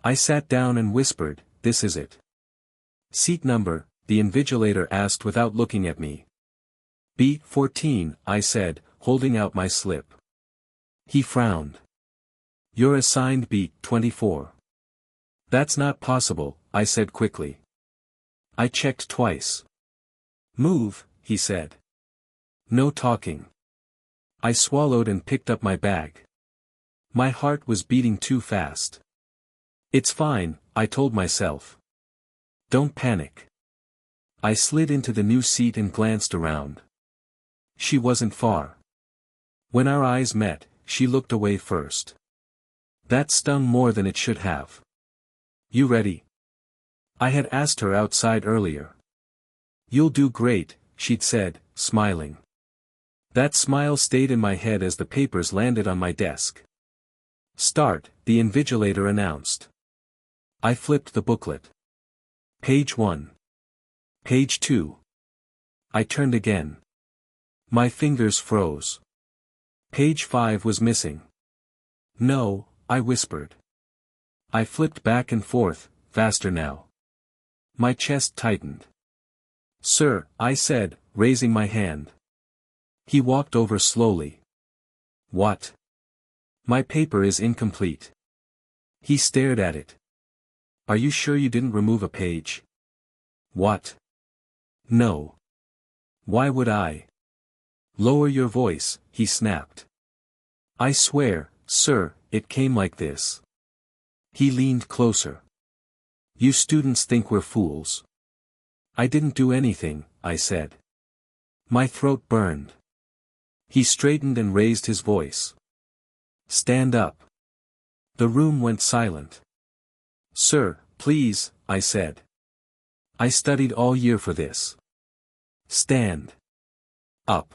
I sat down and whispered, "This is it." "Seat number?" the invigilator asked without looking at me. "B14, I said, holding out my slip. He frowned. "You're assigned B24. "That's not possible," I said quickly. I checked twice. "Move," he said. "No talking." I swallowed and picked up my bag. My heart was beating too fast. "It's fine," I told myself. "Don't panic." I slid into the new seat and glanced around. She wasn't far. When our eyes met, she looked away first. That stung more than it should have. "You ready?" I had asked her outside earlier. "You'll do great," she'd said, smiling. That smile stayed in my head as the papers landed on my desk. "Start," the invigilator announced. I flipped the booklet. Page 1. Page 2. I turned again. My fingers froze. Page 5 was missing. "No," I whispered. I flipped back and forth, faster now. My chest tightened. "Sir," I said, raising my hand. He walked over slowly. "What?" "My paper is incomplete." He stared at it. "Are you sure you didn't remove a page?" "What?" "No." "Why would I?" "Lower your voice," he snapped. "I swear, sir, it came like this." He leaned closer. "You students think we're fools." "I didn't do anything," I said. My throat burned. He straightened and raised his voice. "Stand up." The room went silent. "Sir, please," I said. "I studied all year for this." "Stand up."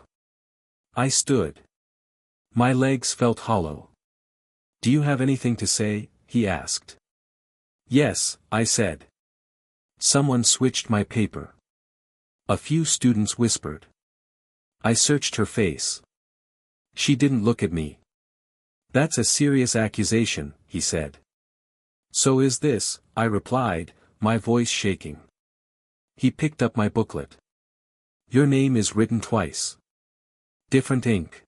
I stood. My legs felt hollow. "Do you have anything to say?" he asked. "Yes," I said. Someone switched my paper. A few students whispered. I searched her face. She didn't look at me. "That's a serious accusation," he said. "So is this," I replied, my voice shaking. He picked up my booklet. "Your name is written twice. Different ink."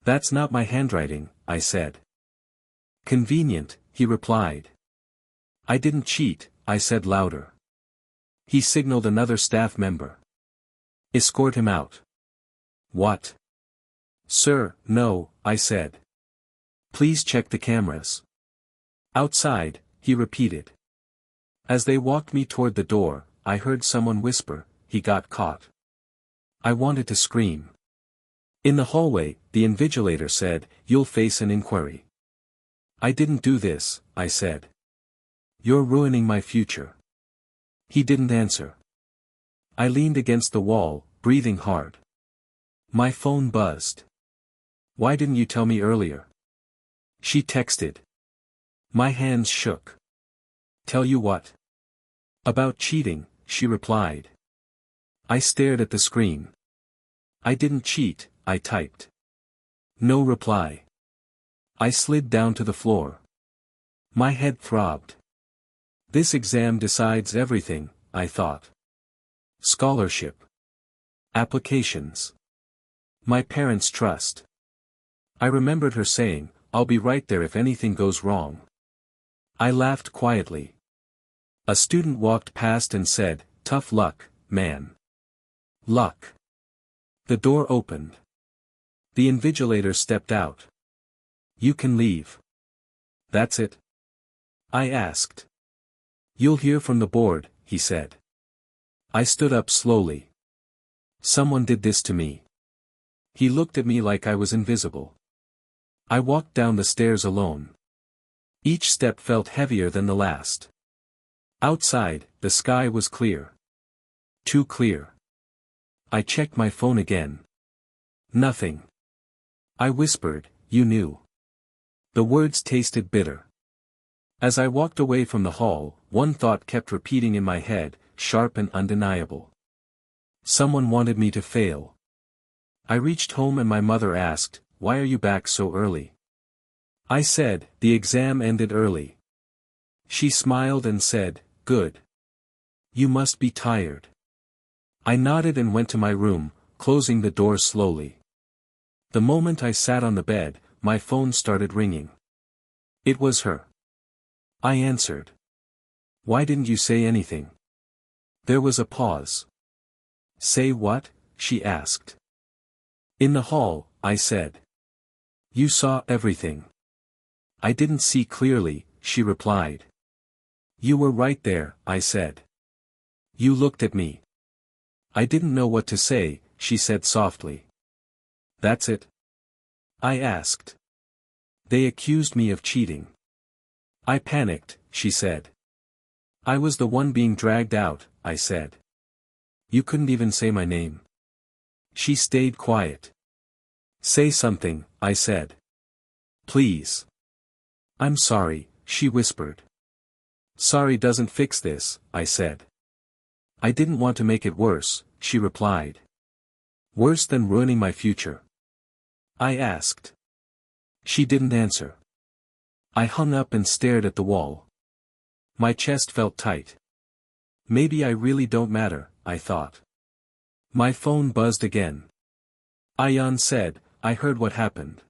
"That's not my handwriting," I said. "Convenient," he replied. "I didn't cheat," I said louder. He signaled another staff member. "Escort him out." "What?" "Sir, no," I said. "Please check the cameras." "Outside," he repeated. As they walked me toward the door, I heard someone whisper, "He got caught." I wanted to scream. In the hallway, the invigilator said, "You'll face an inquiry." "I didn't do this," I said. "You're ruining my future." He didn't answer. I leaned against the wall, breathing hard. My phone buzzed. "Why didn't you tell me earlier?" She texted. My hands shook. "Tell you what?" "About cheating," she replied. I stared at the screen. "I didn't cheat," I typed. No reply. I slid down to the floor. My head throbbed. This exam decides everything, I thought. Scholarship. Applications. My parents' trust. I remembered her saying, "I'll be right there if anything goes wrong." I laughed quietly. A student walked past and said, "Tough luck, man." Luck. The door opened. The invigilator stepped out. "You can leave." "That's it?" I asked. "You'll hear from the board," he said. I stood up slowly. Someone did this to me. He looked at me like I was invisible. I walked down the stairs alone. Each step felt heavier than the last. Outside, the sky was clear. Too clear. I checked my phone again. Nothing. I whispered, "You knew." The words tasted bitter. As I walked away from the hall, one thought kept repeating in my head, sharp and undeniable. Someone wanted me to fail. I reached home and my mother asked, "Why are you back so early?" I said, "The exam ended early." She smiled and said, "Good. You must be tired." I nodded and went to my room, closing the door slowly. The moment I sat on the bed, my phone started ringing. It was her. I answered. "Why didn't you say anything?" There was a pause. "Say what?" she asked. "In the hall," I said. "You saw everything." "I didn't see clearly," she replied. "You were right there," I said. "You looked at me." "I didn't know what to say," she said softly. "That's it?" I asked. "They accused me of cheating." "I panicked," she said. "I was the one being dragged out," I said. "You couldn't even say my name." She stayed quiet. "Say something," I said. "Please." "I'm sorry," she whispered. "Sorry doesn't fix this," I said. "I didn't want to make it worse," she replied. "Worse than ruining my future?" I asked. She didn't answer. I hung up and stared at the wall. My chest felt tight. Maybe I really don't matter, I thought. My phone buzzed again. Ayan said, "I heard what happened.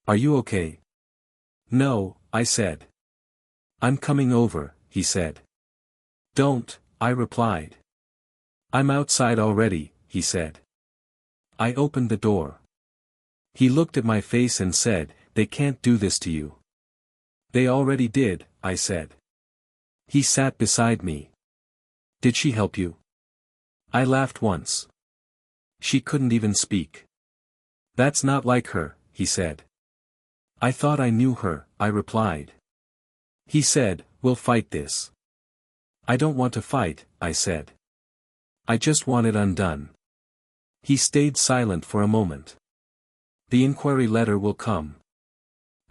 Are you okay?" "No," I said. "I'm coming over," he said. "Don't," I replied. "I'm outside already," he said. I opened the door. He looked at my face and said, "They can't do this to you." "They already did," I said. He sat beside me. "Did she help you?" I laughed once. "She couldn't even speak." "That's not like her," he said. "I thought I knew her," I replied. He said, "We'll fight this." "I don't want to fight," I said. "I just want it undone." He stayed silent for a moment. "The inquiry letter will come."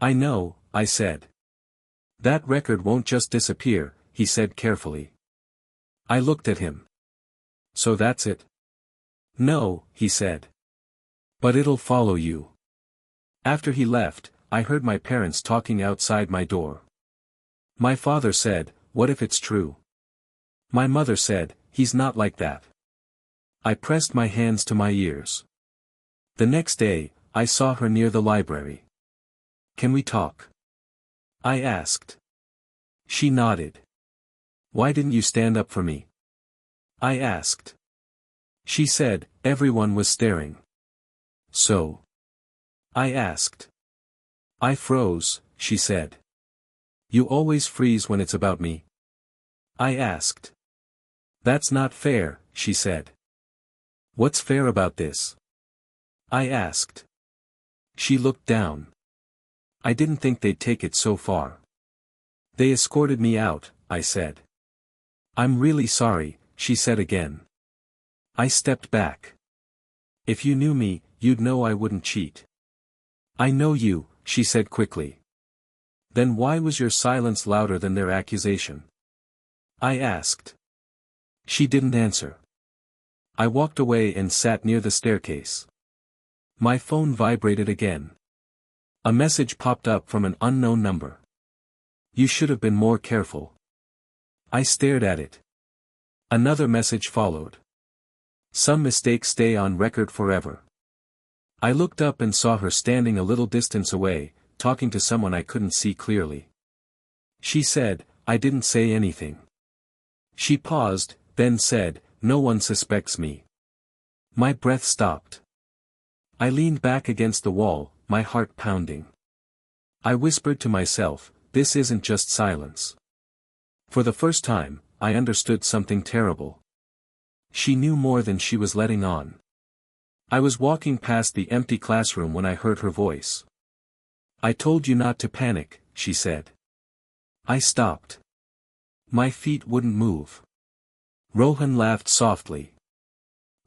"I know," I said. "That record won't just disappear," he said carefully. I looked at him. "So that's it?" "No," he said. "But it'll follow you." After he left, I heard my parents talking outside my door. My father said, "What if it's true?" My mother said, "He's not like that." I pressed my hands to my ears. The next day, I saw her near the library. "Can we talk?" I asked. She nodded. "Why didn't you stand up for me?" I asked. She said, "Everyone was staring." "So?" I asked. I froze, she said. "You always freeze when it's about me." I asked. "That's not fair," she said. "What's fair about this?" I asked. She looked down. "I didn't think they'd take it so far." "They escorted me out," I said. "I'm really sorry," she said again. I stepped back. "If you knew me, you'd know I wouldn't cheat." "I know you," she said quickly. "Then why was your silence louder than their accusation?" I asked. She didn't answer. I walked away and sat near the staircase. My phone vibrated again. A message popped up from an unknown number. "You should have been more careful." I stared at it. Another message followed. "Some mistakes stay on record forever." I looked up and saw her standing a little distance away, talking to someone I couldn't see clearly. She said, "I didn't say anything." She paused, then said, "No one suspects me." My breath stopped. I leaned back against the wall, my heart pounding. I whispered to myself, "This isn't just silence." For the first time, I understood something terrible. She knew more than she was letting on. I was walking past the empty classroom when I heard her voice. "I told you not to panic," she said. I stopped. My feet wouldn't move. Rohan laughed softly.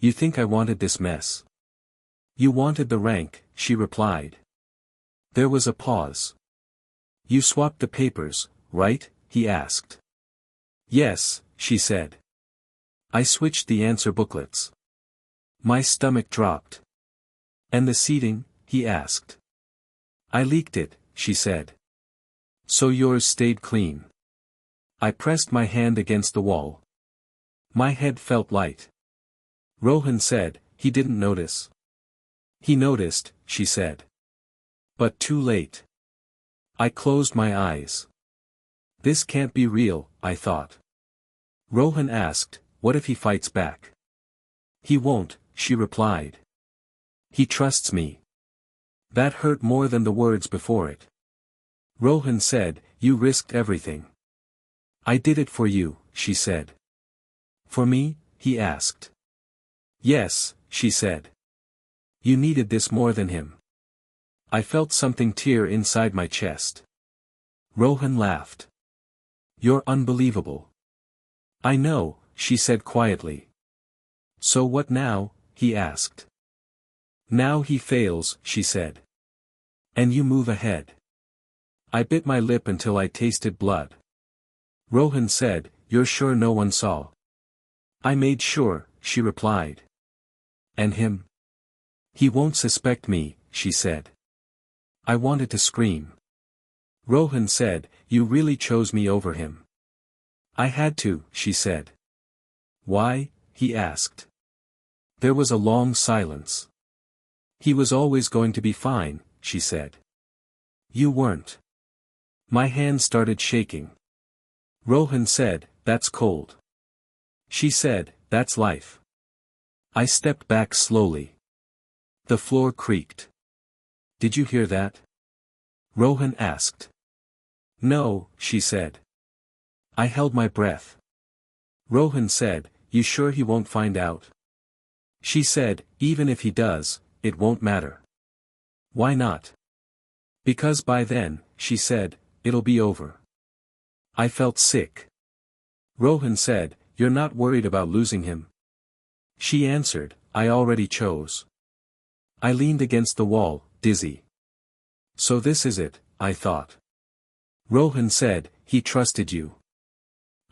"You think I wanted this mess?" "You wanted the rank," she replied. There was a pause. "You swapped the papers, right?" he asked. "Yes," she said. I switched the answer booklets. My stomach dropped. "And the seating?" he asked. "I leaked it," she said. "So yours stayed clean." I pressed my hand against the wall. My head felt light. Rohan said, he didn't notice. He noticed, she said. But too late. I closed my eyes. This can't be real, I thought. Rohan asked, what if he fights back? He won't, she replied. He trusts me. That hurt more than the words before it. Rohan said, you risked everything. I did it for you, she said. For me? He asked. Yes, she said. You needed this more than him. I felt something tear inside my chest. Rohan laughed. You're unbelievable. I know, she said quietly. So what now? He asked. Now he fails, she said. And you move ahead. I bit my lip until I tasted blood. Rohan said, you're sure no one saw? I made sure, she replied. And him? He won't suspect me, she said. I wanted to scream. Rohan said, you really chose me over him. I had to, she said. Why? He asked. There was a long silence. He was always going to be fine, she said. You weren't. My hand started shaking. Rohan said, that's cold. She said, that's life. I stepped back slowly. The floor creaked. Did you hear that? Rohan asked. No, she said. I held my breath. Rohan said, you sure he won't find out? She said, even if he does, it won't matter. Why not? Because by then, she said, it'll be over. I felt sick. Rohan said, you're not worried about losing him? She answered, I already chose. I leaned against the wall, dizzy. So this is it, I thought. Rohan said, he trusted you.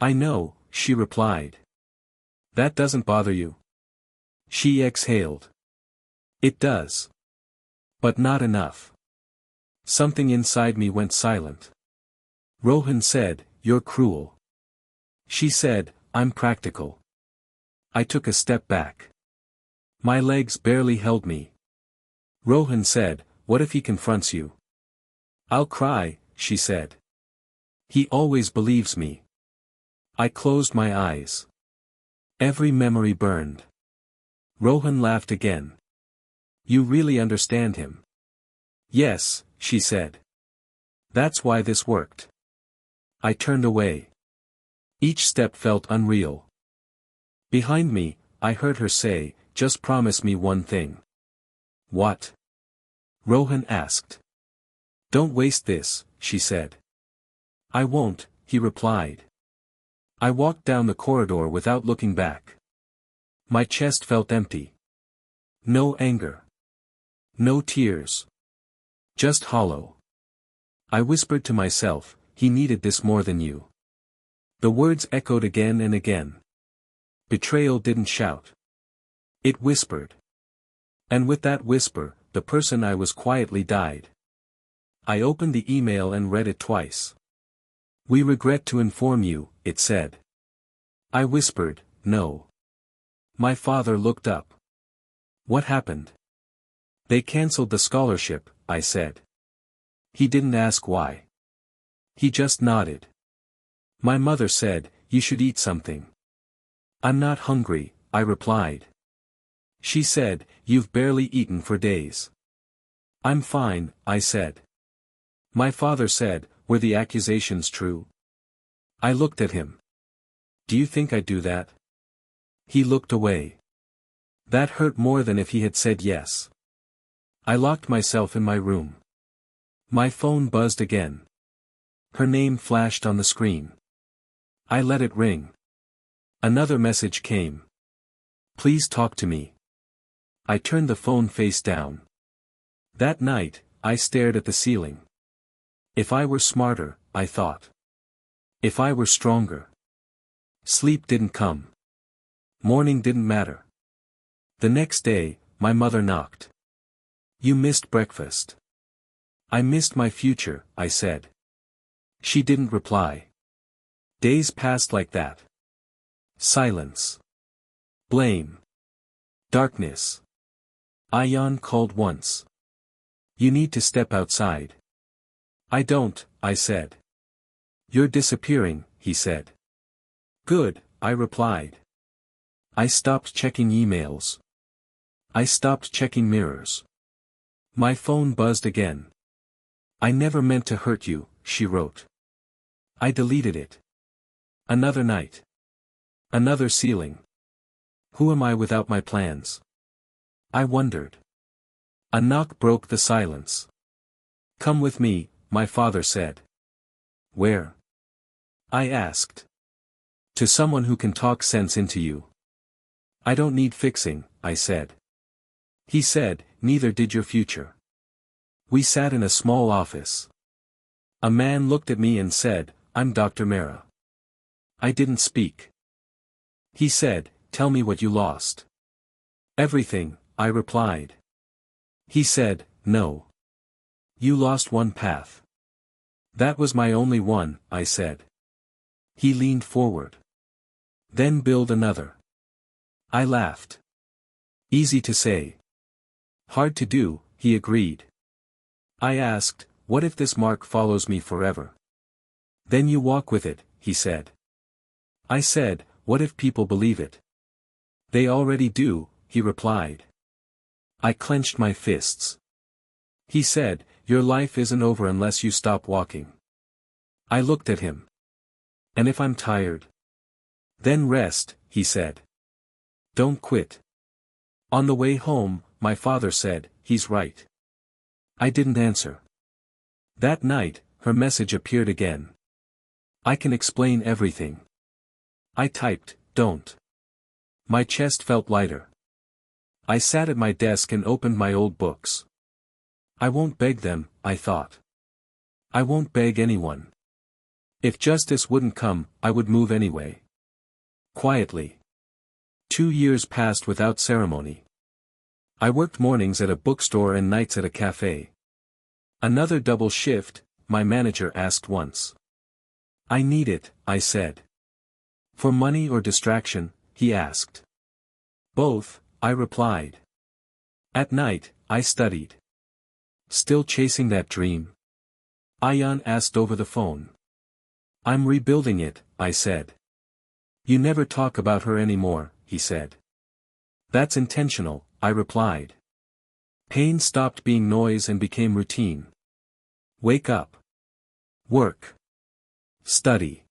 I know, she replied. That doesn't bother you? She exhaled. It does. But not enough. Something inside me went silent. Rohan said, you're cruel. She said, I'm practical. I took a step back. My legs barely held me. Rohan said, what if he confronts you? I'll cry, she said. He always believes me. I closed my eyes. Every memory burned. Rohan laughed again. You really understand him. Yes, she said. That's why this worked. I turned away. Each step felt unreal. Behind me, I heard her say, just promise me one thing. What? Rohan asked. Don't waste this, she said. I won't, he replied. I walked down the corridor without looking back. My chest felt empty. No anger. No tears. Just hollow. I whispered to myself, he needed this more than you. The words echoed again and again. Betrayal didn't shout. It whispered. And with that whisper, the person I was quietly died. I opened the email and read it twice. We regret to inform you, it said. I whispered, no. My father looked up. What happened? They cancelled the scholarship, I said. He didn't ask why. He just nodded. My mother said, you should eat something. I'm not hungry, I replied. She said, you've barely eaten for days. I'm fine, I said. My father said, were the accusations true? I looked at him. Do you think I'd do that? He looked away. That hurt more than if he had said yes. I locked myself in my room. My phone buzzed again. Her name flashed on the screen. I let it ring. Another message came. Please talk to me. I turned the phone face down. That night, I stared at the ceiling. If I were smarter, I thought. If I were stronger. Sleep didn't come. Morning didn't matter. The next day, my mother knocked. You missed breakfast. I missed my future, I said. She didn't reply. Days passed like that. Silence. Blame. Darkness. Ayan called once. You need to step outside. I don't, I said. You're disappearing, he said. Good, I replied. I stopped checking emails. I stopped checking mirrors. My phone buzzed again. I never meant to hurt you, she wrote. I deleted it. Another night. Another ceiling. Who am I without my plans? I wondered. A knock broke the silence. Come with me, my father said. Where? I asked. To someone who can talk sense into you. I don't need fixing, I said. He said, neither did your future. We sat in a small office. A man looked at me and said, I'm Dr. Mera. I didn't speak. He said, tell me what you lost. Everything, I replied. He said, no. You lost one path. That was my only one, I said. He leaned forward. Then build another. I laughed. Easy to say. Hard to do, he agreed. I asked, what if this mark follows me forever? Then you walk with it, he said. I said, what if people believe it? They already do, he replied. I clenched my fists. He said, your life isn't over unless you stop walking. I looked at him. And if I'm tired? Then rest, he said. Don't quit. On the way home, my father said, he's right. I didn't answer. That night, her message appeared again. I can explain everything. I typed, don't. My chest felt lighter. I sat at my desk and opened my old books. I won't beg them, I thought. I won't beg anyone. If justice wouldn't come, I would move anyway. Quietly. 2 years passed without ceremony. I worked mornings at a bookstore and nights at a cafe. Another double shift, my manager asked once. I need it, I said. For money or distraction, he asked. Both, I replied. At night, I studied. Still chasing that dream? Ayan asked over the phone. I'm rebuilding it, I said. You never talk about her anymore, he said. That's intentional, I replied. Pain stopped being noise and became routine. Wake up. Work. Study.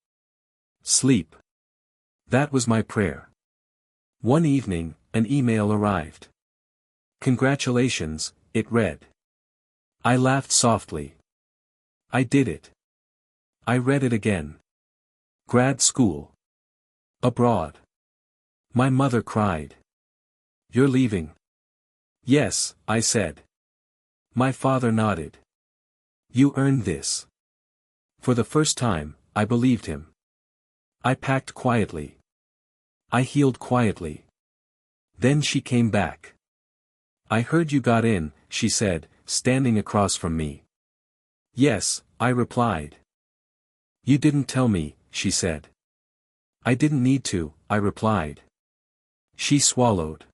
Sleep. That was my prayer. One evening, an email arrived. Congratulations, it read. I laughed softly. I did it. I read it again. Grad school. Abroad. My mother cried. You're leaving? Yes, I said. My father nodded. You earned this. For the first time, I believed him. I packed quietly. I healed quietly. Then she came back. I heard you got in, she said, standing across from me. Yes, I replied. You didn't tell me, she said. I didn't need to, I replied. She swallowed.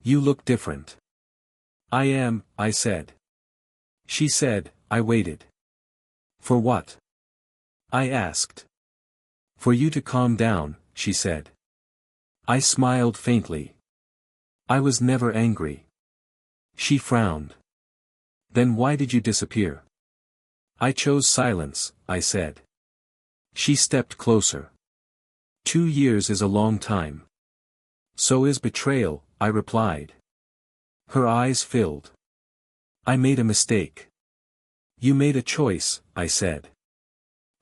You look different. I am, I said. She said, I waited. For what? I asked. For you to calm down, she said. I smiled faintly. I was never angry. She frowned. Then why did you disappear? I chose silence, I said. She stepped closer. 2 years is a long time. So is betrayal, I replied. Her eyes filled. I made a mistake. You made a choice, I said.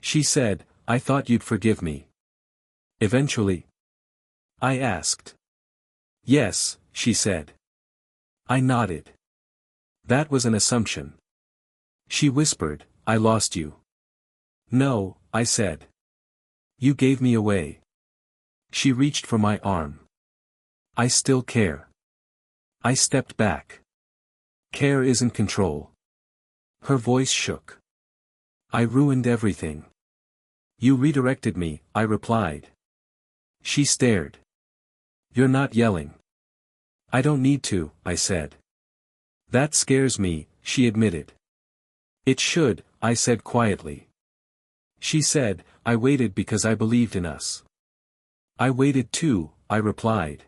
She said, I thought you'd forgive me. Eventually? I asked. Yes, she said. I nodded. That was an assumption. She whispered, I lost you. No, I said. You gave me away. She reached for my arm. I still care. I stepped back. Care isn't control. Her voice shook. I ruined everything. You redirected me, I replied. She stared. You're not yelling. I don't need to, I said. That scares me, she admitted. It should, I said quietly. She said, I waited because I believed in us. I waited too, I replied.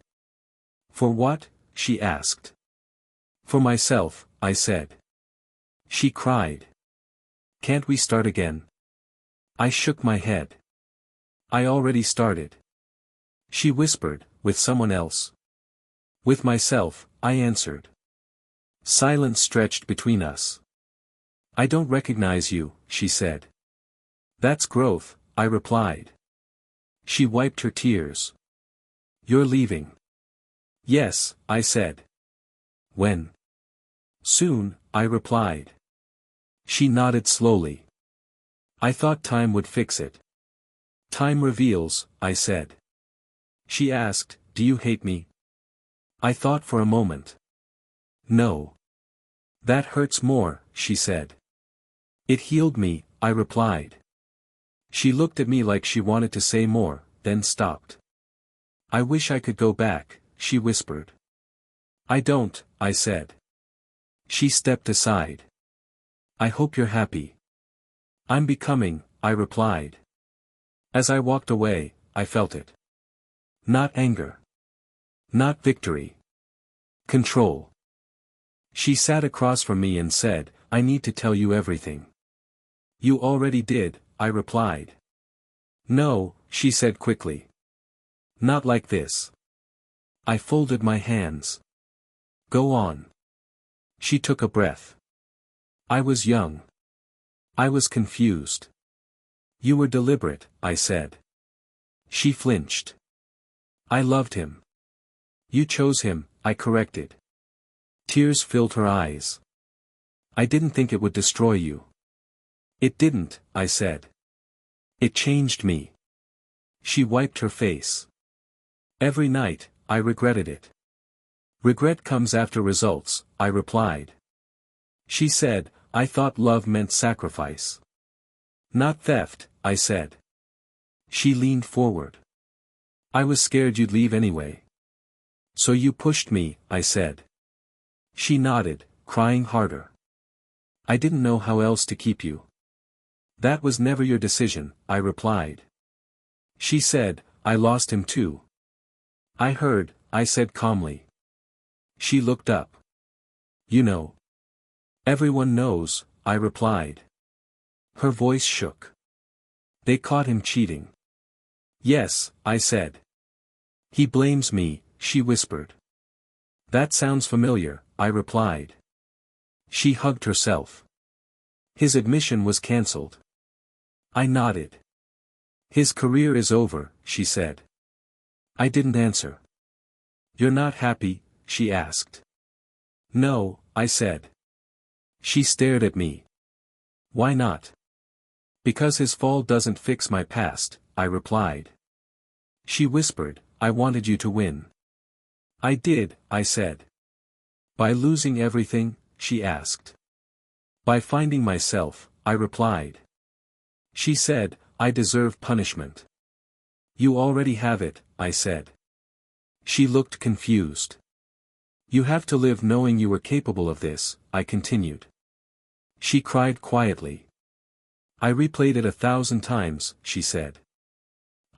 For what? She asked. For myself, I said. She cried. Can't we start again? I shook my head. I already started. She whispered, with someone else. With myself, I answered. Silence stretched between us. I don't recognize you, she said. That's growth, I replied. She wiped her tears. You're leaving. Yes, I said. When? Soon, I replied. She nodded slowly. I thought time would fix it. Time reveals, I said. She asked, do you hate me? I thought for a moment. No. That hurts more, she said. It healed me, I replied. She looked at me like she wanted to say more, then stopped. I wish I could go back, she whispered. I don't, I said. She stepped aside. I hope you're happy. I'm becoming, I replied. As I walked away, I felt it. Not anger. Not victory. Control. She sat across from me and said, I need to tell you everything. You already did, I replied. No, she said quickly. Not like this. I folded my hands. Go on. She took a breath. I was young. I was confused. You were deliberate, I said. She flinched. I loved him. You chose him, I corrected. Tears filled her eyes. I didn't think it would destroy you. It didn't, I said. It changed me. She wiped her face. Every night, I regretted it. Regret comes after results, I replied. She said, I thought love meant sacrifice. Not theft, I said. She leaned forward. I was scared you'd leave anyway. So you pushed me, I said. She nodded, crying harder. I didn't know how else to keep you. That was never your decision, I replied. She said, I lost him too. I heard, I said calmly. She looked up. You know. Everyone knows, I replied. Her voice shook. They caught him cheating. Yes, I said. He blames me, she whispered. That sounds familiar, I replied. She hugged herself. His admission was cancelled. I nodded. His career is over, she said. I didn't answer. You're not happy, she asked. No, I said. She stared at me. Why not? Because his fall doesn't fix my past, I replied. She whispered, I wanted you to win. I did, I said. By losing everything, she asked. By finding myself, I replied. She said, I deserve punishment. You already have it, I said. She looked confused. You have to live knowing you were capable of this, I continued. She cried quietly. I replayed it 1,000 times, she said.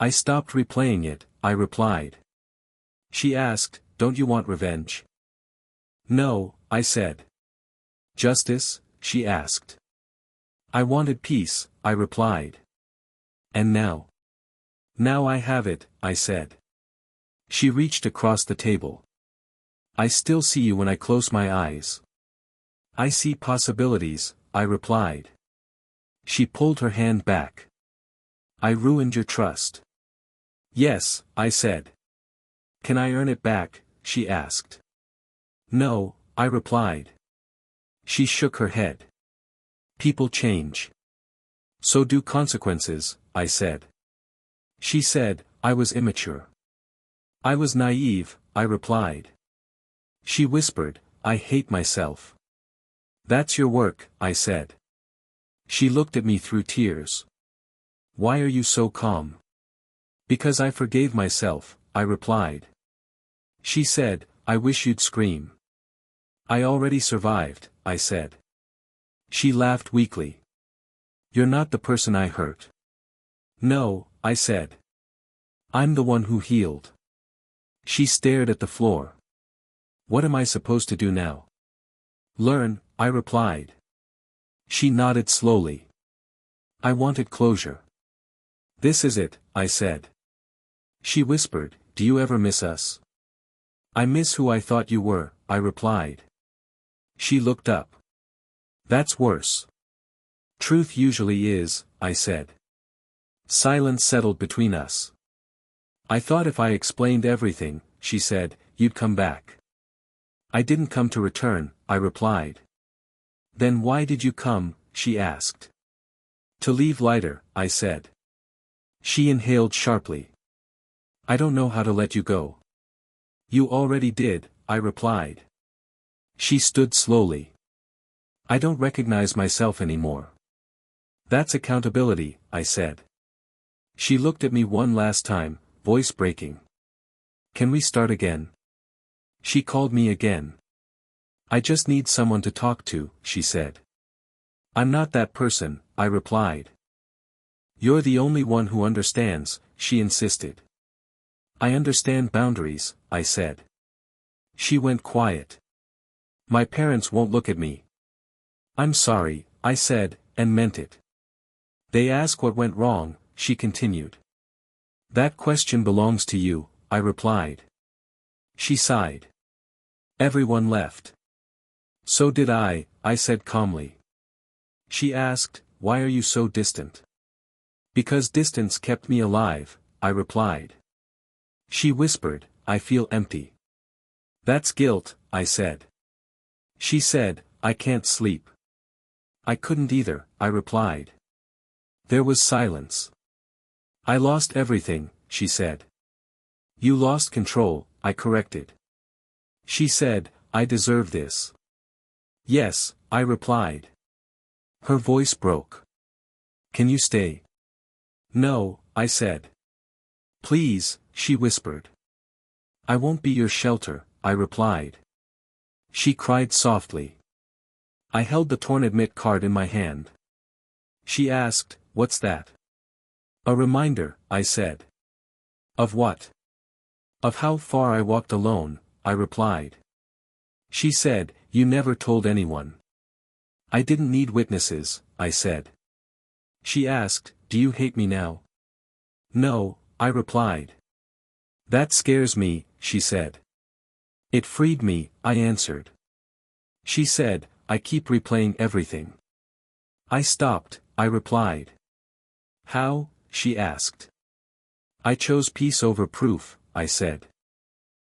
I stopped replaying it, I replied. She asked, don't you want revenge? No, I said. Justice, she asked. I wanted peace, I replied. And now? Now I have it, I said. She reached across the table. I still see you when I close my eyes. I see possibilities, I replied. She pulled her hand back. I ruined your trust. Yes, I said. Can I earn it back, she asked. No, I replied. She shook her head. People change. So do consequences, I said. She said, I was immature. I was naive, I replied. She whispered, I hate myself. That's your work, I said. She looked at me through tears. Why are you so calm? Because I forgave myself, I replied. She said, I wish you'd scream. I already survived, I said. She laughed weakly. You're not the person I hurt. No, I said. I'm the one who healed. She stared at the floor. What am I supposed to do now? Learn, I replied. She nodded slowly. I wanted closure. This is it, I said. She whispered, do you ever miss us? I miss who I thought you were, I replied. She looked up. That's worse. Truth usually is, I said. Silence settled between us. I thought if I explained everything, she said, you'd come back. I didn't come to return, I replied. Then why did you come, she asked. To leave lighter, I said. She inhaled sharply. I don't know how to let you go. You already did, I replied. She stood slowly. I don't recognize myself anymore. That's accountability, I said. She looked at me one last time, voice breaking. Can we start again? She called me again. I just need someone to talk to, she said. I'm not that person, I replied. You're the only one who understands, she insisted. I understand boundaries, I said. She went quiet. My parents won't look at me. I'm sorry, I said, and meant it. They ask what went wrong, she continued. That question belongs to you, I replied. She sighed. Everyone left. So did I said calmly. She asked, why are you so distant? Because distance kept me alive, I replied. She whispered, I feel empty. That's guilt, I said. She said, I can't sleep. I couldn't either, I replied. There was silence. I lost everything, she said. You lost control, I corrected. She said, I deserve this. Yes, I replied. Her voice broke. Can you stay? No, I said. Please, she whispered. I won't be your shelter, I replied. She cried softly. I held the torn admit card in my hand. She asked, what's that? A reminder, I said. Of what? Of how far I walked alone, I replied. She said, you never told anyone. I didn't need witnesses, I said. She asked, do you hate me now? No, I replied. That scares me, she said. It freed me, I answered. She said, I keep replaying everything. I stopped, I replied. How? She asked. I chose peace over proof, I said.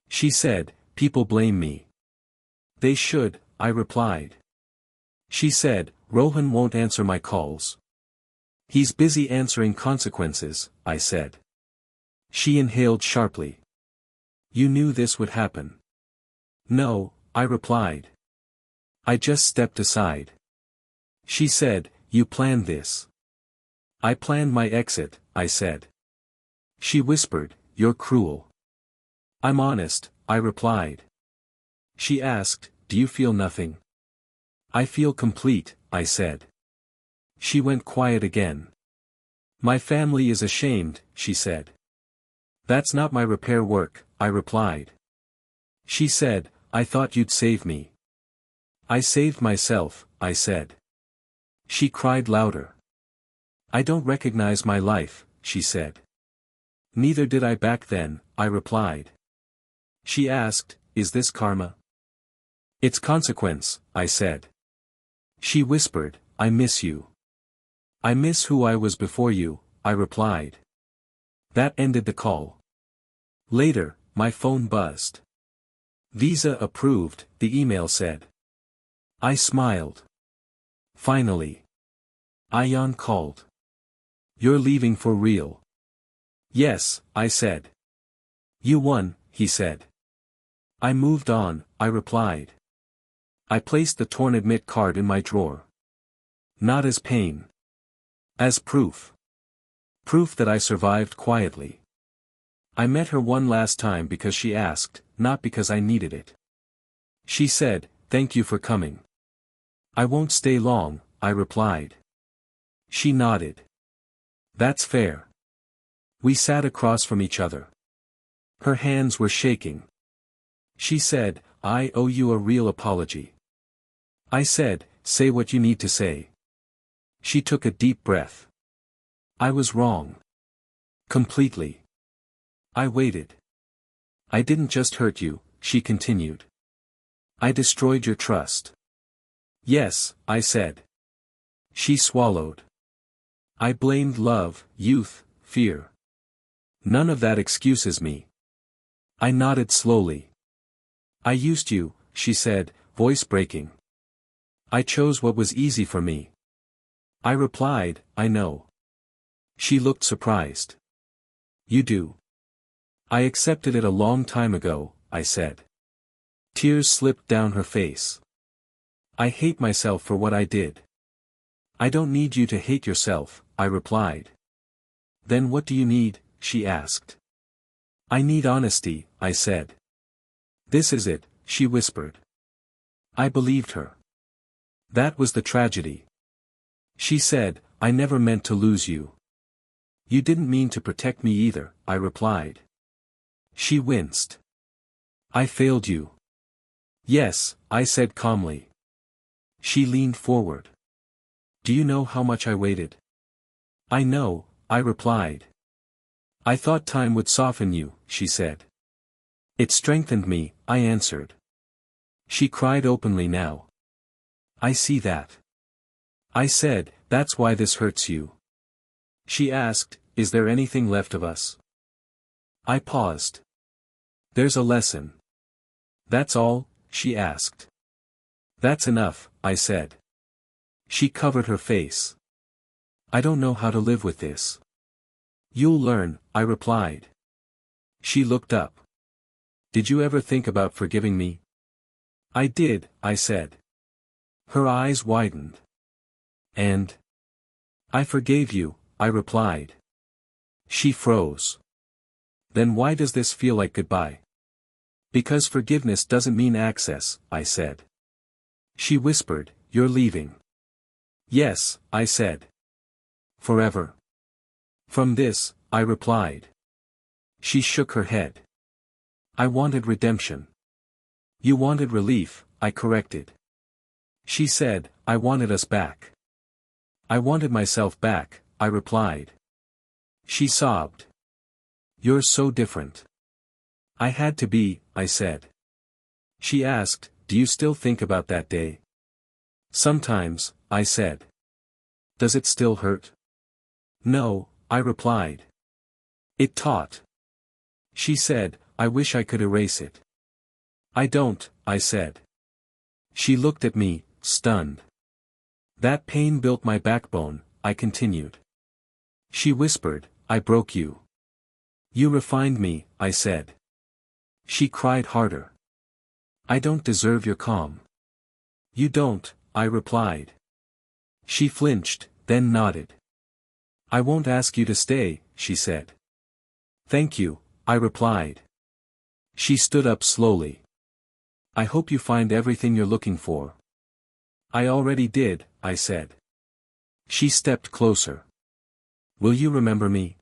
She said, people blame me. They should, I replied. She said, Rohan won't answer my calls. He's busy answering consequences, I said. She inhaled sharply. You knew this would happen. No, I replied. I just stepped aside. She said, you planned this. I planned my exit, I said. She whispered, you're cruel. I'm honest, I replied. She asked, do you feel nothing? I feel complete, I said. She went quiet again. My family is ashamed, she said. That's not my repair work, I replied. She said, I thought you'd save me. I saved myself, I said. She cried louder. I don't recognize my life, she said. Neither did I back then, I replied. She asked, is this karma? It's consequence, I said. She whispered, I miss you. I miss who I was before you, I replied. That ended the call. Later, my phone buzzed. Visa approved, the email said. I smiled. Finally. Ayan called. You're leaving for real. Yes, I said. You won, he said. I moved on, I replied. I placed the torn admit card in my drawer. Not as pain. As proof. Proof that I survived quietly. I met her one last time because she asked, not because I needed it. She said, "Thank you for coming." "I won't stay long," I replied. She nodded. "That's fair." We sat across from each other. Her hands were shaking. She said, "I owe you a real apology." I said, "Say what you need to say." She took a deep breath. "I was wrong. Completely." I waited. "I didn't just hurt you," she continued. "I destroyed your trust." "Yes," I said. She swallowed. "I blamed love, youth, fear. None of that excuses me." I nodded slowly. "I used you," she said, voice breaking. "I chose what was easy for me." I replied, "I know." She looked surprised. "You do." "I accepted it a long time ago," I said. Tears slipped down her face. "I hate myself for what I did." "I don't need you to hate yourself," I replied. "Then what do you need?" she asked. "I need honesty," I said. "This is it," she whispered. I believed her. That was the tragedy. She said, "I never meant to lose you." "You didn't mean to protect me either," I replied. She winced. "I failed you." "Yes," I said calmly. She leaned forward. "Do you know how much I waited?" "I know," I replied. "I thought time would soften you," she said. "It strengthened me," I answered. She cried openly now. "I see that." I said, "That's why this hurts you." She asked, "Is there anything left of us?" I paused. "There's a lesson." "That's all?" she asked. "That's enough," I said. She covered her face. "I don't know how to live with this." "You'll learn," I replied. She looked up. "Did you ever think about forgiving me?" "I did," I said. Her eyes widened. "And?" "I forgave you," I replied. She froze. "Then why does this feel like goodbye?" "Because forgiveness doesn't mean access," I said. She whispered, "You're leaving." "Yes," I said. "Forever." "From this," I replied. She shook her head. "I wanted redemption." "You wanted relief," I corrected. She said, "I wanted us back." "I wanted myself back," I replied. She sobbed. "You're so different." "I had to be," I said. She asked, "Do you still think about that day?" "Sometimes," I said. "Does it still hurt?" "No," I replied. "It taught." She said, "I wish I could erase it." "I don't," I said. She looked at me, stunned. "That pain built my backbone," I continued. She whispered, "I broke you." "You refined me," I said. She cried harder. "I don't deserve your calm." "You don't," I replied. She flinched, then nodded. "I won't ask you to stay," she said. "Thank you," I replied. She stood up slowly. "I hope you find everything you're looking for." "I already did," I said. She stepped closer. "Will you remember me?"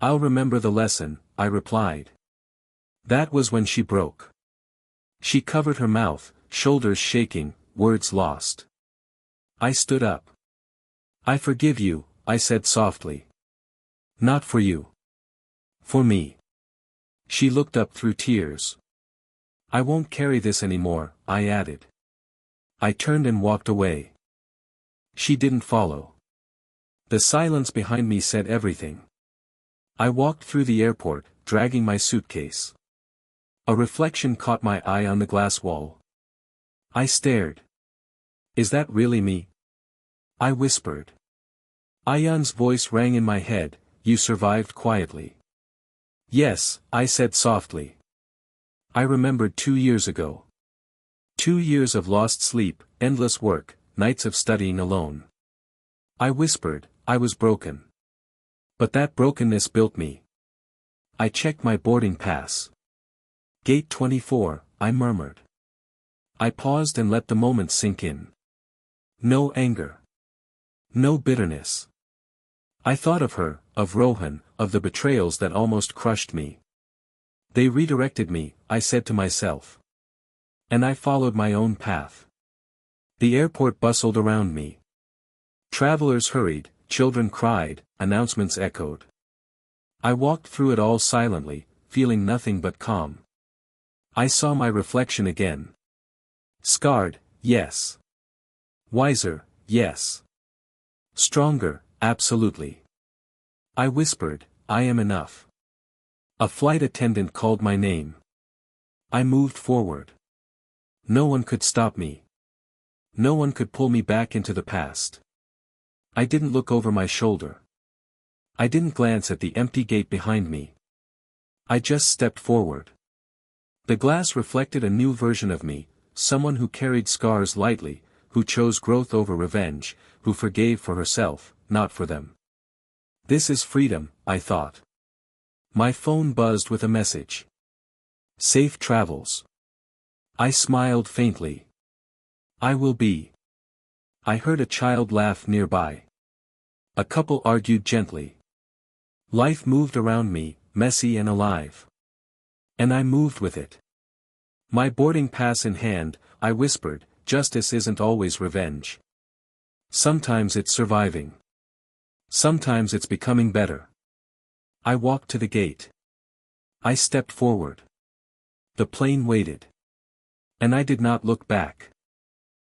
"I'll remember the lesson," I replied. That was when she broke. She covered her mouth, shoulders shaking, words lost. I stood up. "I forgive you," I said softly. "Not for you. For me." She looked up through tears. "I won't carry this anymore," I added. I turned and walked away. She didn't follow. The silence behind me said everything. I walked through the airport, dragging my suitcase. A reflection caught my eye on the glass wall. I stared. "Is that really me?" I whispered. Ayan's voice rang in my head, "You survived quietly." "Yes," I said softly. I remembered 2 years ago. 2 years of lost sleep, endless work, nights of studying alone. I whispered, "I was broken. But that brokenness built me. I checked my boarding pass. Gate 24, I murmured. I paused and let the moment sink in. No anger. No bitterness. I thought of her, of Rohan, of the betrayals that almost crushed me. They redirected me, I said to myself. And I followed my own path. The airport bustled around me. Travelers hurried, children cried, announcements echoed. I walked through it all silently, feeling nothing but calm. I saw my reflection again. Scarred, yes. Wiser, yes. Stronger, absolutely. I whispered, I am enough. A flight attendant called my name. I moved forward. No one could stop me. No one could pull me back into the past. I didn't look over my shoulder. I didn't glance at the empty gate behind me. I just stepped forward. The glass reflected a new version of me, someone who carried scars lightly, who chose growth over revenge, who forgave for herself, not for them. This is freedom, I thought. My phone buzzed with a message. Safe travels. I smiled faintly. I will be. I heard a child laugh nearby. A couple argued gently. Life moved around me, messy and alive. And I moved with it. My boarding pass in hand, I whispered, justice isn't always revenge. Sometimes it's surviving. Sometimes it's becoming better. I walked to the gate. I stepped forward. The plane waited. And I did not look back.